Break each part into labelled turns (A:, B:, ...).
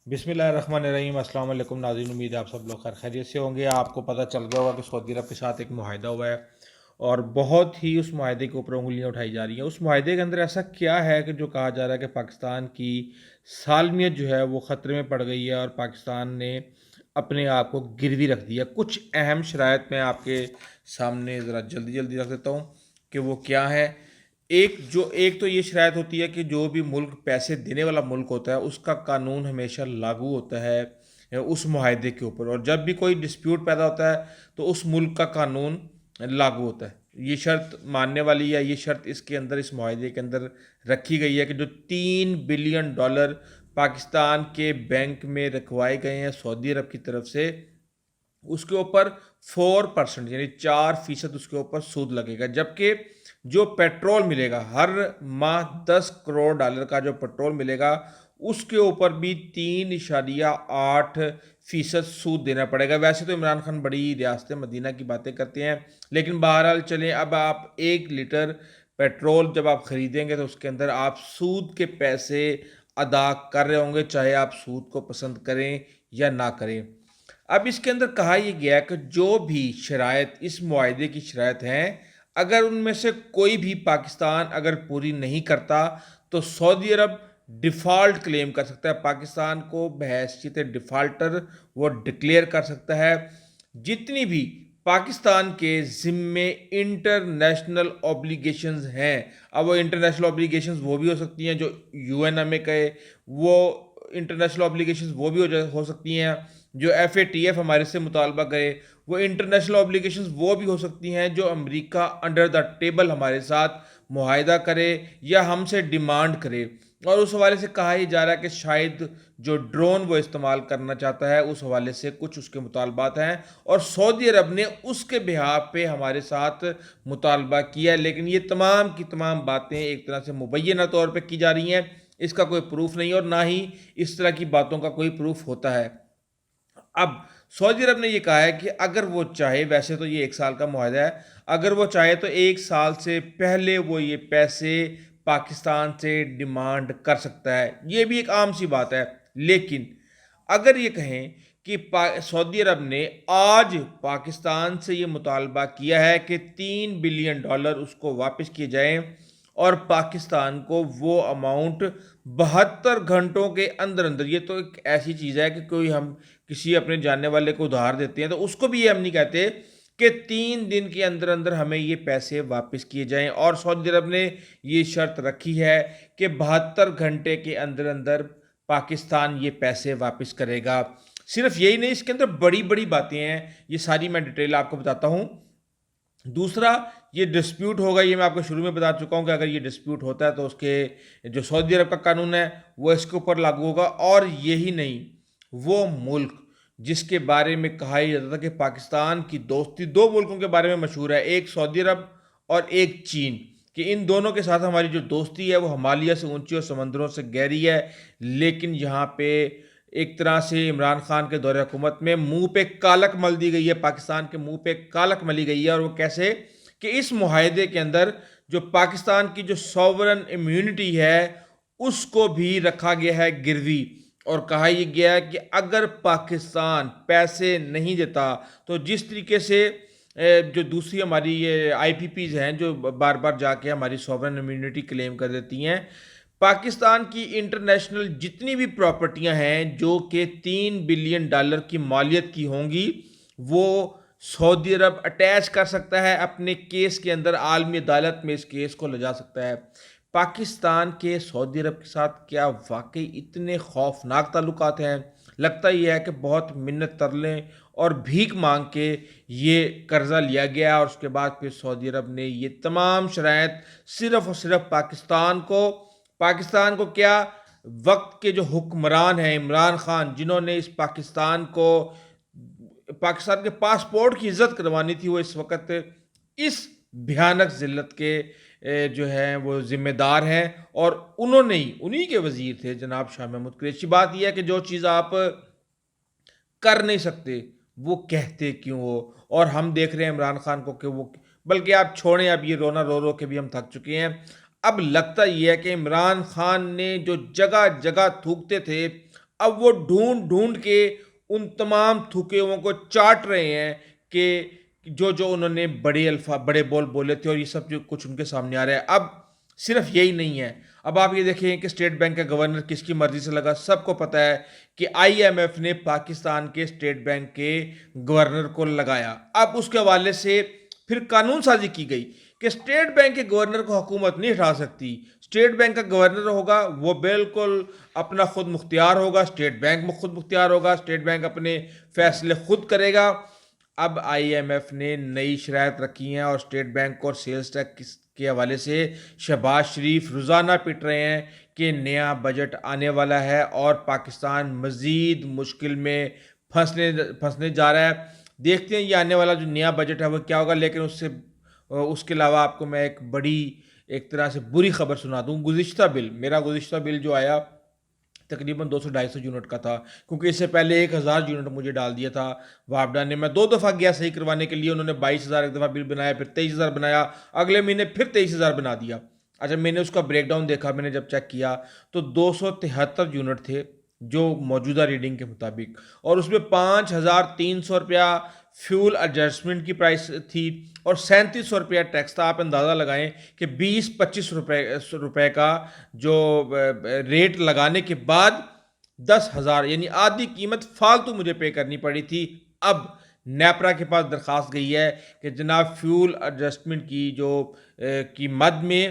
A: बिस्मिल्लाहिर्रहमानिर्रहीम। अस्सलाम वालेकुम नाज़रीन, उम्मीद है आप सब लोग खैर खैरियत से होंगे। आपको पता चल गया होगा कि सऊदी अरब के साथ एक मुआहिदा हुआ है और बहुत ही उस मुआहिदे के ऊपर उंगलियां उठाई जा रही हैं। उस मुआहिदे के अंदर ऐसा क्या है कि जो कहा जा रहा है कि पाकिस्तान की सालमियत जो है वो ख़तरे में पड़ गई है और पाकिस्तान ने अपने आप को गिरवी रख दिया। कुछ अहम शराइत मैं आपके सामने ज़रा जल्दी जल्दी रख देता हूँ कि वो क्या है। एक तो ये शराइत होती है कि जो भी मुल्क पैसे देने वाला मुल्क होता है उसका कानून हमेशा लागू होता है उस मुआहदे के ऊपर, और जब भी कोई डिस्प्यूट पैदा होता है तो उस मुल्क का कानून लागू होता है। ये शर्त मानने वाली, या ये शर्त इसके अंदर, इस मुआहदे के अंदर रखी गई है कि जो $3 बिलियन पाकिस्तान के बैंक में रखवाए गए हैं सऊदी अरब की तरफ से, उसके ऊपर 4% यानी 4% उसके ऊपर सूद लगेगा। जबकि जो पेट्रोल मिलेगा हर माह $10 करोड़ का जो पेट्रोल मिलेगा उसके ऊपर भी 3.8% सूद देना पड़ेगा। वैसे तो इमरान खान बड़ी रियासत मदीना की बातें करते हैं, लेकिन बहरहाल चलें, अब आप 1 लीटर पेट्रोल जब आप ख़रीदेंगे तो उसके अंदर आप सूद के पैसे अदा कर रहे होंगे, चाहे आप सूद को पसंद करें या ना करें। अब इसके अंदर कहा यह गया कि जो भी शराइत इस मुआहदे की शराइत हैं, अगर उनमें से कोई भी पाकिस्तान अगर पूरी नहीं करता तो सऊदी अरब डिफ़ॉल्ट क्लेम कर सकता है। पाकिस्तान को बहैसियत डिफ़ाल्टर वो डिक्लेयर कर सकता है। जितनी भी पाकिस्तान के ज़िम्मे इंटरनेशनल ऑब्लिगेशंस हैं, अब वो इंटरनेशनल ऑब्लिगेशंस वो भी हो सकती हैं जो यूएन हमें कहे, वो इंटरनेशनल ऑब्लिगेशंस वो भी हो सकती हैं जो FATF हमारे से मुतालबा करे, वो इंटरनेशनल ऑब्लिगेशंस वो भी हो सकती हैं जो अमेरिका अंडर द टेबल हमारे साथ मुआहिदा करे या हमसे डिमांड करे। और उस हवाले से कहा ही जा रहा है कि शायद जो ड्रोन वो इस्तेमाल करना चाहता है, उस हवाले से कुछ उसके मुतालबात हैं और सऊदी अरब ने उसके बिहाफ पे हमारे साथ मुतालबा किया है। लेकिन ये तमाम की तमाम बातें एक तरह से मुबैना तौर पर की जा रही हैं, इसका कोई प्रूफ नहीं और ना ही इस तरह की बातों का कोई प्रूफ होता है। अब सऊदी अरब ने ये कहा है कि अगर वो चाहे, वैसे तो ये 1 साल का मुआहदा है, अगर वो चाहे तो 1 साल से पहले वो ये पैसे पाकिस्तान से डिमांड कर सकता है। ये भी एक आम सी बात है। लेकिन अगर ये कहें कि सऊदी अरब ने आज पाकिस्तान से ये मुतालबा किया है कि $3 बिलियन उसको वापस किए जाएं और पाकिस्तान को वो अमाउंट 72 घंटों के अंदर अंदर, ये तो एक ऐसी चीज़ है कि कोई हम किसी अपने जानने वाले को उधार देते हैं तो उसको भी ये हम नहीं कहते कि 3 दिन के अंदर अंदर हमें ये पैसे वापस किए जाएं। और सऊदी अरब ने ये शर्त रखी है कि 72 घंटे के अंदर अंदर पाकिस्तान ये पैसे वापस करेगा। सिर्फ यही नहीं, इसके अंदर बड़ी बड़ी बातें हैं, ये सारी मैं डिटेल आपको बताता हूँ। दूसरा, ये डिस्प्यूट होगा, ये मैं आपको शुरू में बता चुका हूँ कि अगर ये डिस्प्यूट होता है तो उसके जो सऊदी अरब का कानून है वो इसके ऊपर लागू होगा। और यही नहीं, वो मुल्क जिसके बारे में कहा ही जाता था कि पाकिस्तान की दोस्ती 2 मुल्कों के बारे में मशहूर है, एक सऊदी अरब और एक चीन, कि इन दोनों के साथ हमारी जो दोस्ती है वो हिमालय से ऊंची और समंदरों से गहरी है। लेकिन यहाँ पे एक तरह से इमरान खान के दौरे हुकूमत में मुंह पे कालक मल दी गई है, पाकिस्तान के मुंह पे कालक मली गई है। और वो कैसे कि इस मुआहदे के अंदर जो पाकिस्तान की जो सॉवरन इम्यूनिटी है उसको भी रखा गया है गिरवी, और कहा यह गया है कि अगर पाकिस्तान पैसे नहीं देता तो जिस तरीके से जो दूसरी हमारी ये IPPs हैं जो बार बार जाके हमारी सॉवरन इम्यूनिटी क्लेम कर देती हैं, पाकिस्तान की इंटरनेशनल जितनी भी प्रॉपर्टियां हैं जो कि $3 बिलियन की मालियत की होंगी, वो सऊदी अरब अटैच कर सकता है अपने केस के अंदर, आलमी अदालत में इस केस को ले जा सकता है। पाकिस्तान के सऊदी अरब के साथ क्या वाकई इतने खौफनाक ताल्लुकात हैं? लगता ही है कि बहुत मिन्नत तरले और भीख मांग के ये कर्जा लिया गया और उसके बाद फिर सऊदी अरब ने ये तमाम शराइत सिर्फ और सिर्फ पाकिस्तान को क्या, वक्त के जो हुक्मरान हैं इमरान खान, जिन्होंने इस पाकिस्तान के पासपोर्ट की इज्जत करवानी थी, वो इस वक्त इस भयानक जिल्लत के जो हैं वो जिम्मेदार हैं। और उन्होंने ही, उन्हीं के वजीर थे जनाब शाह महमूद कुरैशी। बात यह है कि जो चीज़ आप कर नहीं सकते वो कहते क्यों हो। और हम देख रहे हैं इमरान खान को कि वो, बल्कि आप छोड़ें, अब ये रोना रो रो के भी हम थक चुके हैं। अब लगता ये है कि इमरान खान ने जो जगह जगह थूकते थे اب وہ ڈھونڈ ڈھونڈ کے ان تمام تھوکے ہوئوں کو چاٹ رہے ہیں کہ جو انہوں نے بڑے بول بولے تھے، اور یہ سب جو کچھ ان کے سامنے آ رہا ہے۔ اب صرف یہی نہیں ہے، اب آپ یہ دیکھیں کہ اسٹیٹ بینک کا گورنر کس کی مرضی سے لگا۔ سب کو پتہ ہے کہ آئی ایم ایف نے پاکستان کے اسٹیٹ بینک کے گورنر کو لگایا۔ اب اس کے حوالے سے پھر قانون سازی کی گئی کہ اسٹیٹ بینک کے گورنر کو حکومت نہیں ہٹا سکتی۔ اسٹیٹ بینک کا گورنر ہوگا وہ بالکل اپنا خود مختار ہوگا، اسٹیٹ بینک میں خود مختار ہوگا، اسٹیٹ بینک اپنے فیصلے خود کرے گا۔ اب آئی ایم ایف نے نئی شرائط رکھی ہیں اور اسٹیٹ بینک اور سیلز ٹیکس کے حوالے سے شہباز شریف روزانہ پٹ رہے ہیں کہ نیا بجٹ آنے والا ہے اور پاکستان مزید مشکل میں پھنسنے جا رہا ہے۔ دیکھتے ہیں یہ آنے والا جو نیا بجٹ ہے وہ کیا ہوگا، لیکن اس کے علاوہ آپ کو میں ایک طرح سے بری خبر سنا دوں۔ میرا گزشتہ بل جو آیا تقریباً 200-250 یونٹ کا تھا، کیونکہ اس سے پہلے 1000 یونٹ مجھے ڈال دیا تھا وابڈا نے۔ میں 2 دفعہ گیا صحیح کروانے کے لیے، انہوں نے 22,000 ایک دفعہ بل بنایا، پھر 23,000 بنایا، اگلے مہینے پھر 23,000 بنا دیا۔ اچھا، میں نے اس کا بریک ڈاؤن دیکھا، میں نے جب چیک کیا تو 273 یونٹ تھے جو موجودہ ریڈنگ کے مطابق، اور اس میں 5,300 روپیہ فیول ایڈجسٹمنٹ کی پرائس تھی اور 3,700 روپیہ ٹیکس تھا۔ آپ اندازہ لگائیں کہ 20-25 روپے کا جو ریٹ لگانے کے بعد 10,000 یعنی آدھی قیمت فالتو مجھے پے کرنی پڑی تھی۔ اب نیپرا کے پاس درخواست گئی ہے کہ جناب فیول ایڈجسٹمنٹ کی جو کی مد میں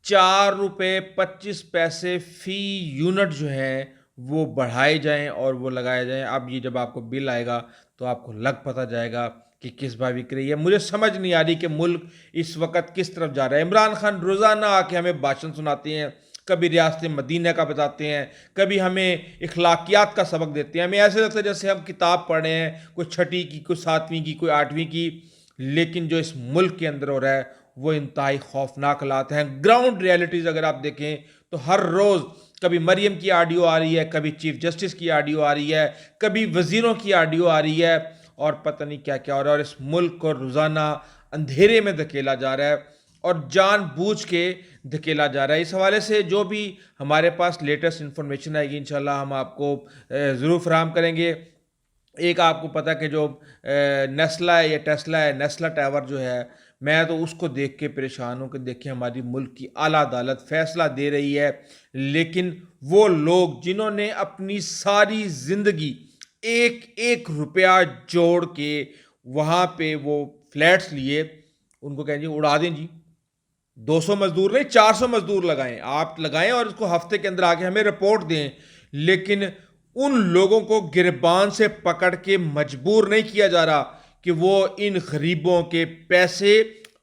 A: 4.25 روپے فی یونٹ جو ہیں وہ بڑھائے جائیں اور وہ لگائے جائیں۔ اب یہ جب آپ کو بل آئے گا تو آپ کو لگ پتہ جائے گا کہ کس بھاؤ بک رہی ہے۔ مجھے سمجھ نہیں آ رہی کہ ملک اس وقت کس طرف جا رہا ہے۔ عمران خان روزانہ آ کے ہمیں بھاشن سناتے ہیں، کبھی ریاست مدینہ کا بتاتے ہیں، کبھی ہمیں اخلاقیات کا سبق دیتے ہیں۔ ہمیں ایسے لگتا ہے جیسے ہم کتاب پڑھ رہے ہیں، کوئی 6ٹھی کی، کوئی 7ویں کی، کوئی 8ویں کی، لیکن جو اس ملک کے اندر ہو رہا ہے وہ انتہائی خوفناک حالات ہیں۔ گراؤنڈ ریالٹیز اگر آپ دیکھیں تو ہر روز کبھی مریم کی آڈیو آ رہی ہے، کبھی چیف جسٹس کی آڈیو آ رہی ہے، کبھی وزیروں کی آڈیو آ رہی ہے، اور پتہ نہیں کیا کیا ہو رہا ہے، اور اس ملک کو روزانہ اندھیرے میں دھکیلا جا رہا ہے اور جان بوجھ کے دھکیلا جا رہا ہے۔ اس حوالے سے جو بھی ہمارے پاس لیٹسٹ انفارمیشن آئے گی انشاءاللہ ہم آپ کو ضرور فراہم کریں گے۔ ایک آپ کو پتہ کہ جو نیسلا ہے یا ٹیسلا ہے، نیسلا ٹاور جو ہے، میں تو اس کو دیکھ کے پریشان ہوں کہ دیکھیں ہماری ملک کی اعلیٰ عدالت فیصلہ دے رہی ہے، لیکن وہ لوگ جنہوں نے اپنی ساری زندگی ایک ایک روپیہ جوڑ کے وہاں پہ وہ فلیٹس لیے، ان کو کہیں جی اڑا دیں جی، 200 مزدور نہیں 400 مزدور لگائیں، آپ لگائیں اور اس کو ہفتے کے اندر آگے ہمیں رپورٹ دیں، لیکن ان لوگوں کو گربان سے پکڑ کے مجبور نہیں کیا جا رہا کہ وہ ان غریبوں کے پیسے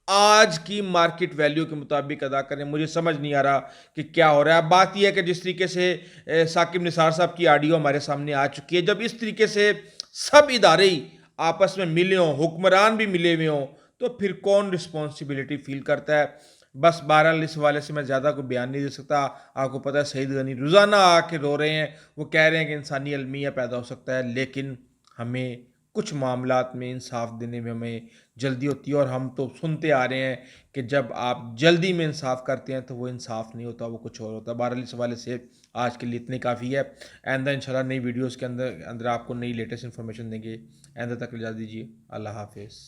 A: آج کی مارکیٹ ویلیو کے مطابق ادا کریں۔ مجھے سمجھ نہیں آ رہا کہ کیا ہو رہا ہے۔ بات یہ ہے کہ جس طریقے سے ثاقب نثار صاحب کی آڈیو ہمارے سامنے آ چکی ہے، جب اس طریقے سے سب ادارے ہی آپس میں ملے ہوں، حکمران بھی ملے ہوئے ہوں، تو پھر کون رسپانسبلٹی فیل کرتا ہے؟ بس بہرحال اس حوالے سے میں زیادہ کوئی بیان نہیں دے سکتا۔ آپ کو پتہ ہے سعید غنی روزانہ آ کے رو رہے ہیں، وہ کہہ رہے ہیں کہ انسانی المیہ پیدا ہو سکتا ہے، لیکن ہمیں کچھ معاملات میں انصاف دینے میں ہمیں جلدی ہوتی ہے، اور ہم تو سنتے آ رہے ہیں کہ جب آپ جلدی میں انصاف کرتے ہیں تو وہ انصاف نہیں ہوتا، وہ کچھ اور ہوتا ہے۔ بہرحال اس حوالے سے آج کے لیے اتنے کافی ہے۔ آئندہ انشاءاللہ نئی ویڈیوز کے اندر آپ کو نئی لیٹسٹ انفارمیشن دیں گے۔ آئندہ تک اجازت دیجیے، اللہ حافظ۔